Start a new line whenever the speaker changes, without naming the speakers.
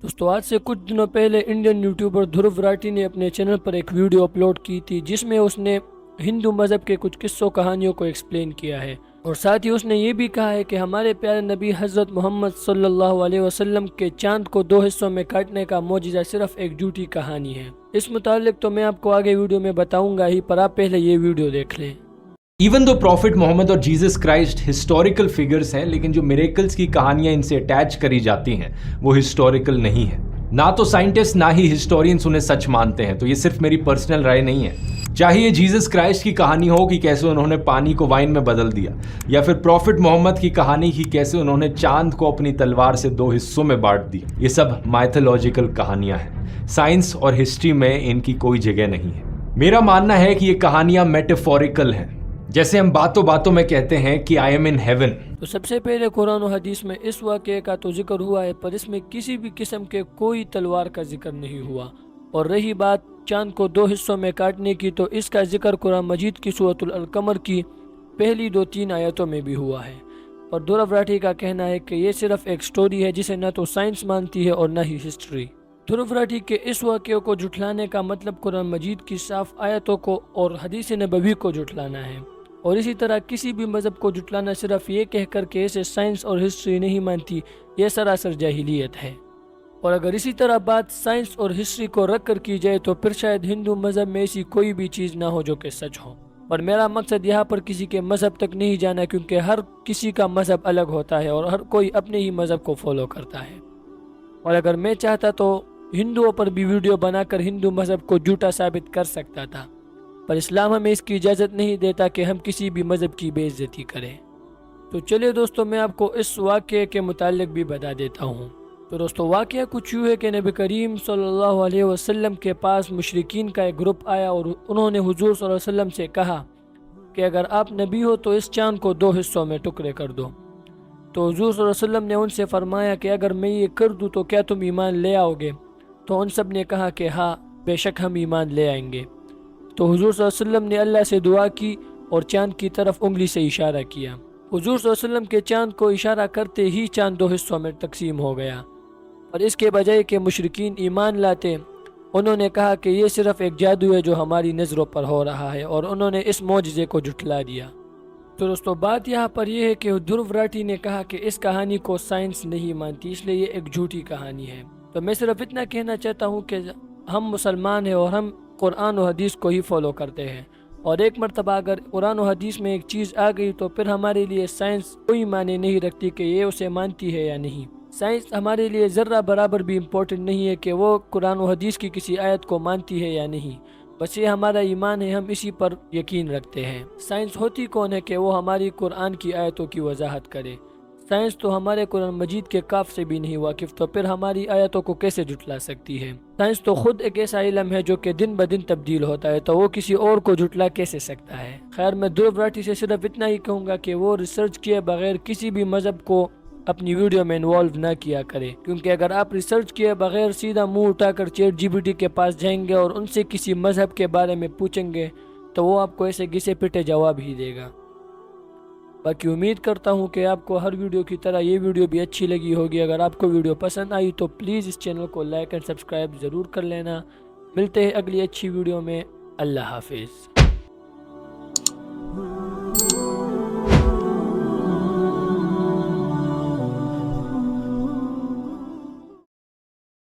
دوستو آج سے کچھ دنوں پہلے انڈین یوٹیوبر دھرو راٹھی نے اپنے چینل پر ایک ویڈیو اپلوڈ کی تھی جس میں اس نے ہندو مذہب کے کچھ قصوں کہانیوں کو ایکسپلین کیا ہے، اور ساتھ ہی اس نے یہ بھی کہا ہے کہ ہمارے پیارے نبی حضرت محمد صلی اللہ علیہ وسلم کے چاند کو 2 حصوں میں کاٹنے کا معجزہ صرف ایک جھوٹی کہانی ہے۔ اس متعلق تو میں آپ کو آگے ویڈیو میں بتاؤں گا ہی، پر آپ پہلے یہ ویڈیو دیکھ لیں۔
ایون دو پروفٹ محمد اور جیزس کرائسٹ ہسٹوریکل فگرز ہیں، لیکن جو میریکلز کی کہانیاں ان سے اٹیچ کری جاتی ہیں وہ ہسٹوریکل نہیں ہیں۔ نہ تو سائنٹسٹ نہ ہی ہسٹورینز انہیں سچ مانتے ہیں، تو یہ صرف میری پرسنل رائے نہیں ہے۔ چاہے یہ جیزس کرائسٹ کی کہانی ہو کہ کیسے انہوں نے پانی کو وائن میں بدل دیا، یا پھر پروفٹ محمد کی کہانی کی کیسے انہوں نے چاند کو اپنی تلوار سے 2 حصوں میں بانٹ دی، یہ سب مائتھولوجیکل کہانیاں ہیں۔ سائنس اور ہسٹری میں ان کی کوئی جگہ نہیں ہے۔ میرا ماننا ہے کہ یہ کہانیاں میٹافوریکل ہیں، جیسے ہم باتوں باتوں میں کہتے ہیں کہ آئی ایم ان ہیون۔
تو سب سے پہلے قرآن و حدیث میں اس واقعے کا تو ذکر ہوا ہے، پر اس میں کسی بھی قسم کے کوئی تلوار کا ذکر نہیں ہوا، اور رہی بات چاند کو 2 حصوں میں کاٹنے کی، تو اس کا ذکر قرآن مجید کی سورۃ القمر کی پہلی 2-3 آیتوں میں بھی ہوا ہے۔ اور دھرو راٹھی کا کہنا ہے کہ یہ صرف ایک سٹوری ہے جسے نہ تو سائنس مانتی ہے اور نہ ہی ہسٹری۔ دھرو راٹھی کے اس واقعے کو جھٹلانے کا مطلب قرآن مجید کی صاف آیتوں کو اور حدیث نبوی کو جھٹلانا ہے، اور اسی طرح کسی بھی مذہب کو جھٹلانا صرف یہ کہہ کر کہ اسے سائنس اور ہسٹری نہیں مانتی، یہ سراسر جاہلیت ہے۔ اور اگر اسی طرح بات سائنس اور ہسٹری کو رکھ کر کی جائے تو پھر شاید ہندو مذہب میں ایسی کوئی بھی چیز نہ ہو جو کہ سچ ہو۔ پر میرا مقصد یہاں پر کسی کے مذہب تک نہیں جانا، کیونکہ ہر کسی کا مذہب الگ ہوتا ہے اور ہر کوئی اپنے ہی مذہب کو فالو کرتا ہے۔ اور اگر میں چاہتا تو ہندوؤں پر بھی ویڈیو بنا کر ہندو مذہب کو جھوٹا ثابت کر سکتا تھا، پر اسلام ہمیں اس کی اجازت نہیں دیتا کہ ہم کسی بھی مذہب کی بے عزتی کریں۔ تو چلیے دوستو، میں آپ کو اس واقعے کے متعلق بھی بتا دیتا ہوں۔ تو دوستو واقعہ کچھ یوں ہے کہ نبی کریم صلی اللہ علیہ وسلم کے پاس مشرکین کا ایک گروپ آیا اور انہوں نے حضور صلی اللہ علیہ وسلم سے کہا کہ اگر آپ نبی ہو تو اس چاند کو 2 حصوں میں ٹکڑے کر دو۔ تو حضور صلی اللہ علیہ وسلم نے ان سے فرمایا کہ اگر میں یہ کر دوں تو کیا تم ایمان لے آؤ گے؟ تو ان سب نے کہا کہ ہاں، بے شک ہم ایمان لے آئیں گے۔ تو حضور صلی اللہ علیہ وسلم نے اللہ سے دعا کی اور چاند کی طرف انگلی سے اشارہ کیا۔ حضور صلی اللہ علیہ وسلم کے چاند کو اشارہ کرتے ہی چاند 2 حصوں میں تقسیم ہو گیا، اور اس کے بجائے کہ مشرکین ایمان لاتے، انہوں نے کہا کہ یہ صرف ایک جادو ہے جو ہماری نظروں پر ہو رہا ہے، اور انہوں نے اس معجزے کو جھٹلا دیا۔ تو دوستو بات یہاں پر یہ ہے کہ دھرو راٹھی نے کہا کہ اس کہانی کو سائنس نہیں مانتی، اس لیے یہ ایک جھوٹی کہانی ہے۔ تو میں صرف اتنا کہنا چاہتا ہوں کہ ہم مسلمان ہیں اور ہم قرآن و حدیث کو ہی فالو کرتے ہیں، اور ایک مرتبہ اگر قرآن و حدیث میں ایک چیز آ گئی تو پھر ہمارے لیے سائنس کوئی معنی نہیں رکھتی کہ یہ اسے مانتی ہے یا نہیں۔ سائنس ہمارے لیے ذرہ برابر بھی امپورٹنٹ نہیں ہے کہ وہ قرآن و حدیث کی کسی آیت کو مانتی ہے یا نہیں، بس یہ ہمارا ایمان ہے، ہم اسی پر یقین رکھتے ہیں۔ سائنس ہوتی کون ہے کہ وہ ہماری قرآن کی آیتوں کی وضاحت کرے؟ سائنس تو ہمارے قرآن مجید کے کاف سے بھی نہیں واقف، تو پھر ہماری آیتوں کو کیسے جھٹلا سکتی ہے؟ سائنس تو خود ایک ایسا علم ہے جو کہ دن بدن تبدیل ہوتا ہے، تو وہ کسی اور کو جھٹلا کیسے سکتا ہے؟ خیر، میں دھرو راٹھی سے صرف اتنا ہی کہوں گا کہ وہ ریسرچ کیے بغیر کسی بھی مذہب کو اپنی ویڈیو میں انوالو نہ کیا کرے، کیونکہ اگر آپ ریسرچ کیے بغیر سیدھا منہ اٹھا کر چیٹ جی پی ٹی کے پاس جائیں گے اور ان سے کسی مذہب کے بارے میں پوچھیں گے تو وہ آپ کو ایسے گھسے پٹے جواب ہی دے گا۔ باقی امید کرتا ہوں کہ آپ کو ہر ویڈیو کی طرح یہ ویڈیو بھی اچھی لگی ہوگی۔ اگر آپ کو ویڈیو پسند آئی تو پلیز اس چینل کو لائک اینڈ سبسکرائب ضرور کر لینا۔ ملتے ہیں اگلی اچھی ویڈیو میں۔ اللہ حافظ۔